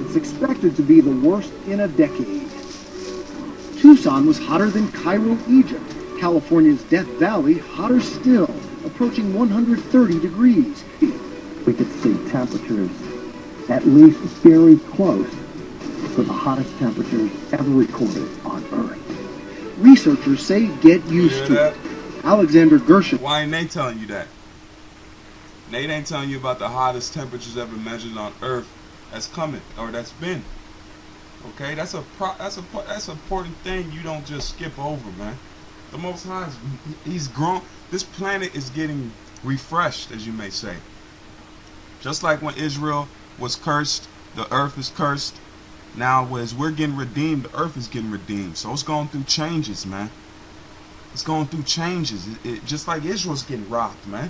It's expected to be the worst in a decade. Tucson was hotter than Cairo, Egypt. California's Death Valley hotter still, approaching 130 degrees. We could see temperatures at least very close to the hottest temperatures ever recorded on Earth. Researchers say get used to it. Alexander Gershon. Why ain't they telling you that? They ain't telling you about the hottest temperatures ever measured on Earth that's coming or that's been. Okay, that's an important thing you don't just skip over, man. The Most High, he's grown. This planet is getting refreshed, as you may say. Just like when Israel was cursed, the earth is cursed. Now, as we're getting redeemed, the earth is getting redeemed. So it's going through changes, man. It's going through changes. Just like Israel's getting rocked, man.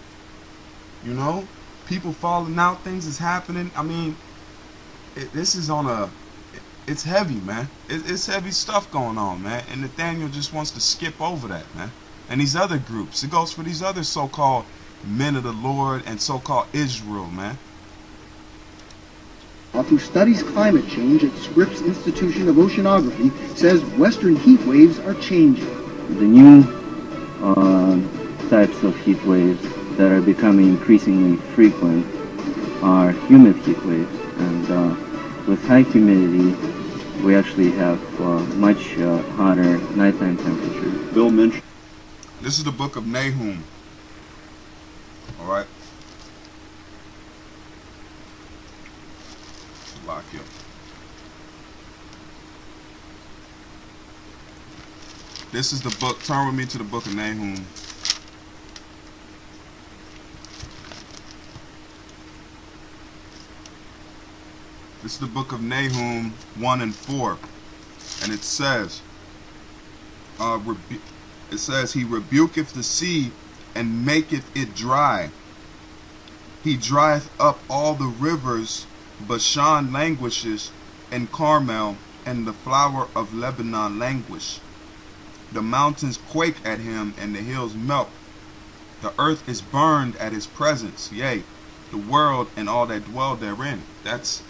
You know, people falling out, things is happening. I mean, this is on a. It's heavy, man. It's heavy stuff going on, man. And Nathaniel just wants to skip over that, man. And these other groups. It goes for these other so-called men of the Lord and so-called Israel, man. Who studies climate change at Scripps Institution of Oceanography, says Western heat waves are changing. The new types of heat waves that are becoming increasingly frequent are humid heat waves. And with high humidity, we actually have much hotter nighttime temperatures. Bill mentioned. This is the book of Nahum. All right. Lock you. This is the book. Turn with me to the book of Nahum. This is the book of Nahum 1 and 4, and it says, he rebuketh the sea and maketh it dry. He drieth up all the rivers. Bashan languishes, and Carmel and the flower of Lebanon languish. The mountains quake at him, and the hills melt. The earth is burned at his presence, yea, the world and all that dwell therein. That's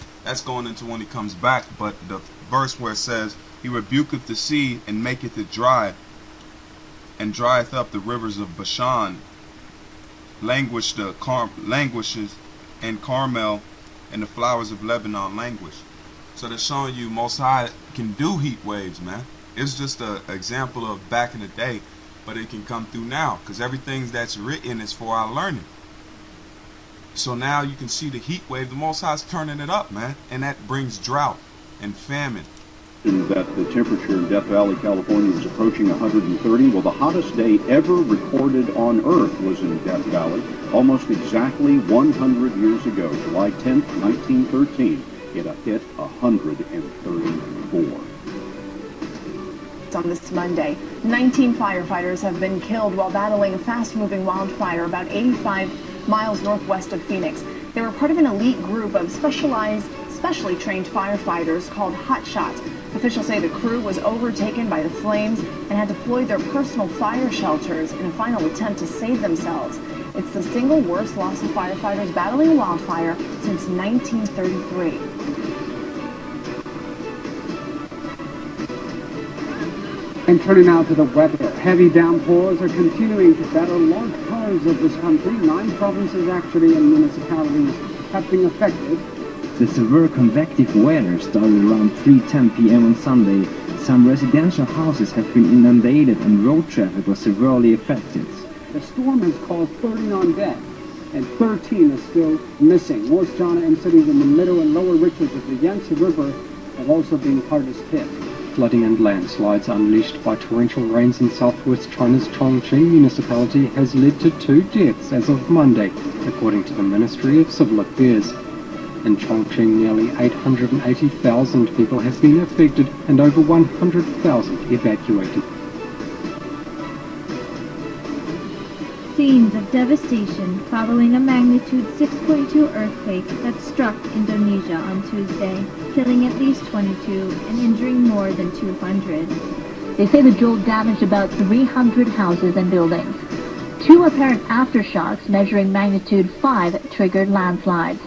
going into when he comes back. But the verse where it says, he rebuketh the sea and maketh it dry, and drieth up the rivers of Bashan, languishes, and Carmel and the flowers of Lebanon languish. So they're showing you Most High can do heat waves, man. It's just an example of back in the day, but it can come through now because everything that's written is for our learning. So now you can see the heat wave. The Most High's turning it up, man, and that brings drought and famine. That the temperature in Death Valley, California is approaching 130. Well, the hottest day ever recorded on Earth was in Death Valley, almost exactly 100 years ago, July 10th, 1913. It hit 134. On this Monday, 19 firefighters have been killed while battling a fast-moving wildfire about 85 miles northwest of Phoenix. They were part of an elite group of specially trained firefighters called Hot Shots. Officials say the crew was overtaken by the flames and had deployed their personal fire shelters in a final attempt to save themselves. It's the single worst loss of firefighters battling a wildfire since 1933. And turning now to the weather. Heavy downpours are continuing to batter large parts of this country. 9 provinces actually and municipalities have been affected. The severe convective weather started around 3:10 p.m. on Sunday. Some residential houses have been inundated and road traffic was severely affected. The storm has caused 39 deaths and 13 are still missing. North China and cities in the middle and lower reaches of the Yangtze River have also been hardest hit. Flooding and landslides unleashed by torrential rains in southwest China's Chongqing municipality has led to 2 deaths as of Monday, according to the Ministry of Civil Affairs. In Chongqing, nearly 880,000 people have been affected and over 100,000 evacuated. Scenes of devastation following a magnitude 6.2 earthquake that struck Indonesia on Tuesday, killing at least 22 and injuring more than 200. They say the jolt damaged about 300 houses and buildings. 2 apparent aftershocks measuring magnitude 5 triggered landslides.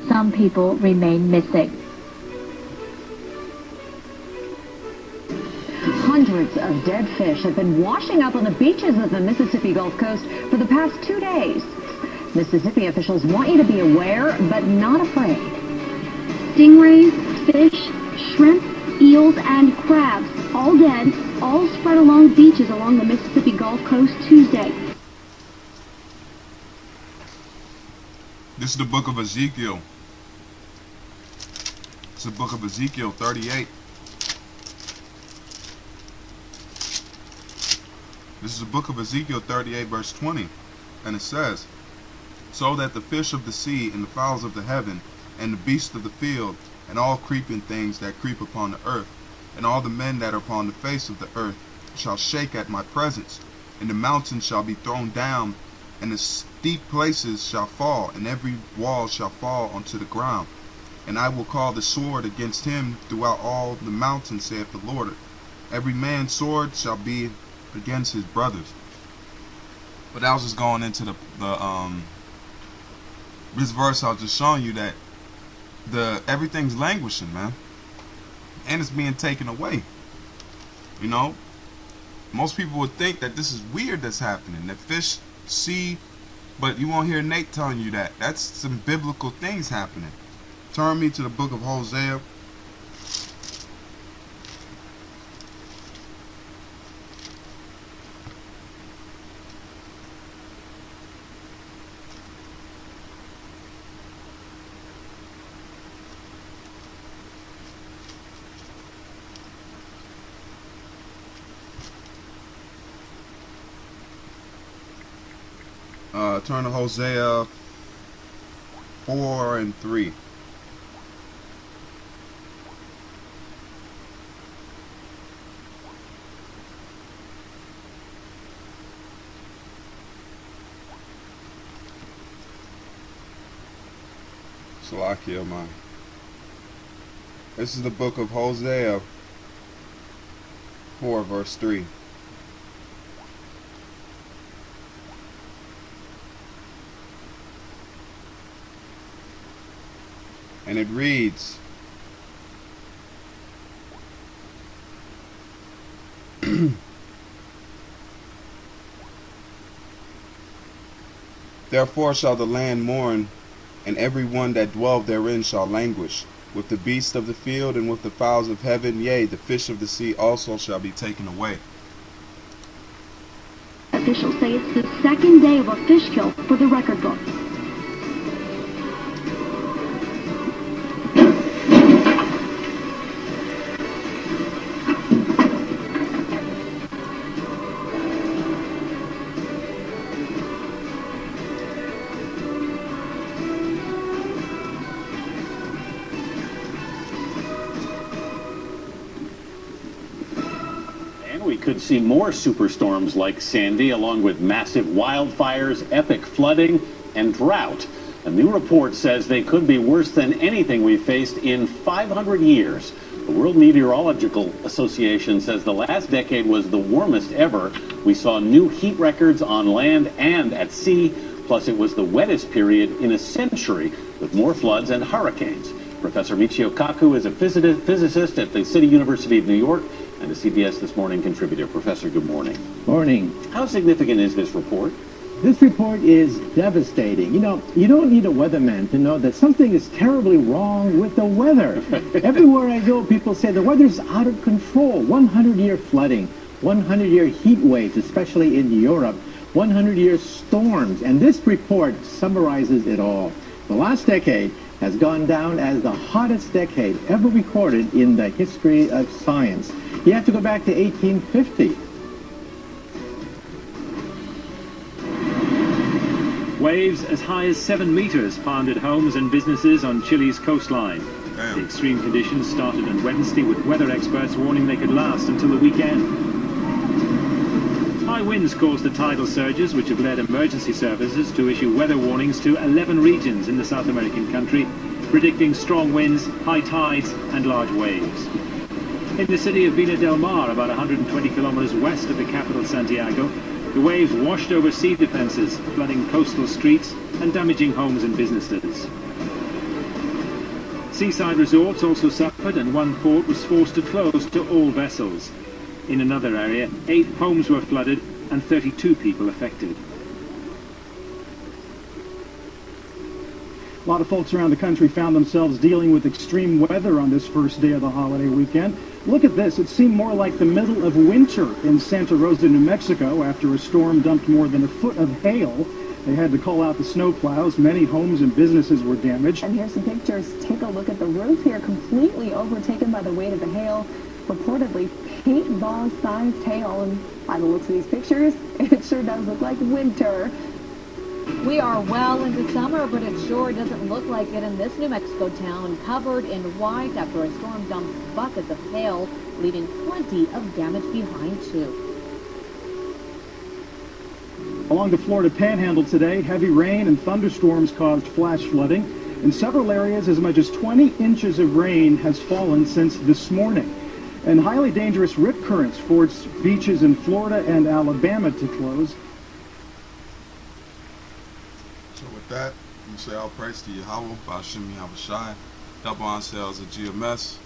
Some people remain missing. Hundreds of dead fish have been washing up on the beaches of the Mississippi Gulf Coast for the past 2 days. Mississippi officials want you to be aware, but not afraid. Stingrays, fish, shrimp, eels, and crabs, all dead, all spread along beaches along the Mississippi Gulf Coast Tuesday. This is the book of Ezekiel. It's the book of Ezekiel 38. This is the book of Ezekiel 38 verse 20. And it says, so that the fish of the sea and the fowls of the heaven and the beasts of the field and all creeping things that creep upon the earth and all the men that are upon the face of the earth shall shake at my presence, and the mountains shall be thrown down, and the steep places shall fall, and every wall shall fall unto the ground. And I will call the sword against him throughout all the mountains, saith the Lord. Every man's sword shall be against his brothers. But I was just going into this verse. I was just showing you that everything's languishing, man, and it's being taken away. You know, most people would think that this is weird that's happening, that fish see, but you won't hear Nate telling you that. That's some biblical things happening. Turn me to the book of Hosea. Turn to Hosea 4 and 3. Salakia, man. This is the book of Hosea 4 verse 3. And it reads, therefore shall the land mourn, and every one that dwell therein shall languish, with the beasts of the field and with the fowls of heaven, yea, the fish of the sea also shall be taken away. Officials say it's the second day of a fish kill for the record books. We could see more superstorms like Sandy, along with massive wildfires, epic flooding, and drought. A new report says they could be worse than anything we've faced in 500 years. The World Meteorological Association says the last decade was the warmest ever. We saw new heat records on land and at sea. Plus, it was the wettest period in a century, with more floods and hurricanes. Professor Michio Kaku is a physicist at the City University of New York and a CBS This Morning contributor. Professor, good morning. Morning. How significant is this report? This report is devastating. You know, you don't need a weatherman to know that something is terribly wrong with the weather. Everywhere I go, people say the weather's out of control. 100-year flooding, 100-year heat waves, especially in Europe, 100-year storms. And this report summarizes it all. The last decade has gone down as the hottest decade ever recorded in the history of science. You have to go back to 1850. Waves as high as 7 meters pounded homes and businesses on Chile's coastline. Damn. The extreme conditions started on Wednesday, with weather experts warning they could last until the weekend. High winds caused the tidal surges, which have led emergency services to issue weather warnings to 11 regions in the South American country, predicting strong winds, high tides, and large waves. In the city of Villa del Mar, about 120 kilometers west of the capital Santiago, the waves washed over sea defenses, flooding coastal streets and damaging homes and businesses. Seaside resorts also suffered, and one port was forced to close to all vessels. In another area, 8 homes were flooded and 32 people affected. A lot of folks around the country found themselves dealing with extreme weather on this first day of the holiday weekend. Look at this. It seemed more like the middle of winter in Santa Rosa, New Mexico, after a storm dumped more than a foot of hail. They had to call out the snowplows. Many homes and businesses were damaged. And here's some pictures. Take a look at the roof here, completely overtaken by the weight of the hail. Reportedly paintball-sized hail. And by the looks of these pictures, it sure does look like winter. We are well into summer, but it sure doesn't look like it in this New Mexico town, covered in white after a storm dumped buckets of hail, leaving plenty of damage behind, too. Along the Florida Panhandle today, heavy rain and thunderstorms caused flash flooding. In several areas, as much as 20 inches of rain has fallen since this morning. And highly dangerous rip currents forced beaches in Florida and Alabama to close. So with that, we say all praise to Yahweh, Ba'Shem Yahawashi, double on sales at GMS.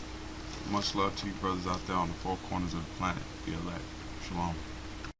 Much love to you brothers out there on the four corners of the planet. Be elect. Shalom.